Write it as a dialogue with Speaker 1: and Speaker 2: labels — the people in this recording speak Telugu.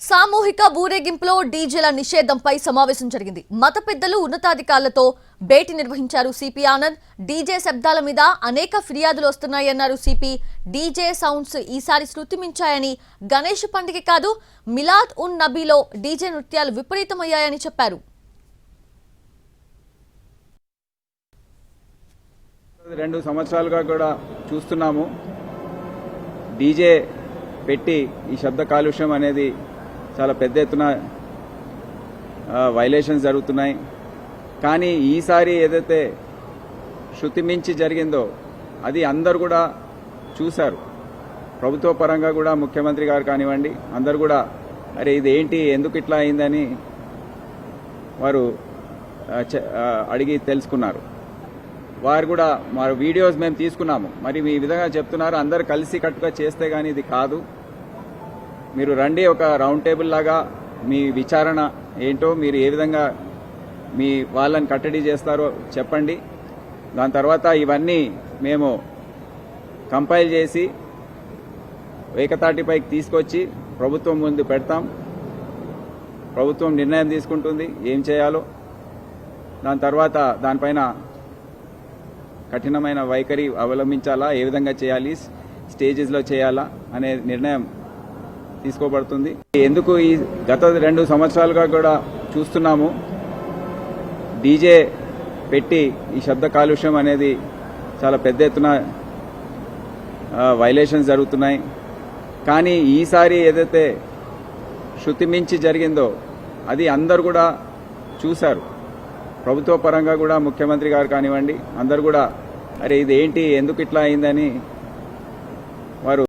Speaker 1: సామూహిక ఊరేగింపులో డీజేల నిషేధంపై సమావేశం జరిగింది. మత పెద్దలు ఉన్నతాధికారులతో భేటీ నిర్వహించారు సిపి ఆనంద్. డీజే శబ్దాల మీద అనేక ఫిర్యాదులు వస్తున్నాయన్నారు సిపి. డీజే సౌండ్స్ ఈసారి శృతి మించాయని, గణేష్ పండుగ కాదు మిలాద్ ఉన్ నబీలో డీజే నృత్యాలు విపరీతమయ్యాయని చెప్పారు.
Speaker 2: 2 సంవత్సరాలుగా కూడా చూస్తున్నాము. డీజే పెట్టి ఈ శబ్ద కాలుష్యం అనేది చాలా పెద్ద ఎత్తున వైలేషన్స్ జరుగుతున్నాయి. కానీ ఈసారి ఏదైతే శృతి మించి జరిగిందో అది అందరు కూడా చూశారు. ప్రభుత్వ పరంగా కూడా ముఖ్యమంత్రి గారు కానివ్వండి, అందరు కూడా అరే ఇదేంటి, ఎందుకు ఇట్లా అయిందని వారు అడిగి తెలుసుకున్నారు. వారు కూడా మా వీడియోస్ మేము తీసుకున్నాము. మరి ఈ విధంగా చెప్తున్నారు, అందరు కలిసి కట్టుగా చేస్తే కానీ ఇది కాదు, మీరు రండి, ఒక రౌండ్ టేబుల్ లాగా మీ విచారణ ఏంటో, మీరు ఏ విధంగా మీ వాళ్ళని కట్టడి చేస్తారో చెప్పండి. దాని తర్వాత ఇవన్నీ మేము కంపైల్ చేసి ఏకతాటిపైకి తీసుకొచ్చి ప్రభుత్వం ముందు పెడతాం. ప్రభుత్వం నిర్ణయం తీసుకుంటుంది ఏం చేయాలో. దాని తర్వాత దానిపైన కఠినమైన వైఖరి అవలంబించాలా, ఏ విధంగా చేయాలి, స్టేజెస్లో చేయాలా అనే నిర్ణయం తీసుకోబడుతుంది. ఎందుకు ఈ గత 2 సంవత్సరాలుగా కూడా చూస్తున్నాము. డీజే పెట్టి ఈ శబ్ద కాలుష్యం అనేది చాలా పెద్ద ఎత్తున వైలేషన్స్ జరుగుతున్నాయి. కానీ ఈసారి ఏదైతే శృతి మించి జరిగిందో అది అందరు కూడా చూశారు. ప్రభుత్వ పరంగా కూడా ముఖ్యమంత్రి గారు కానివ్వండి, అందరు కూడా అరే ఇదేంటి, ఎందుకు ఇట్లా అయిందని వారు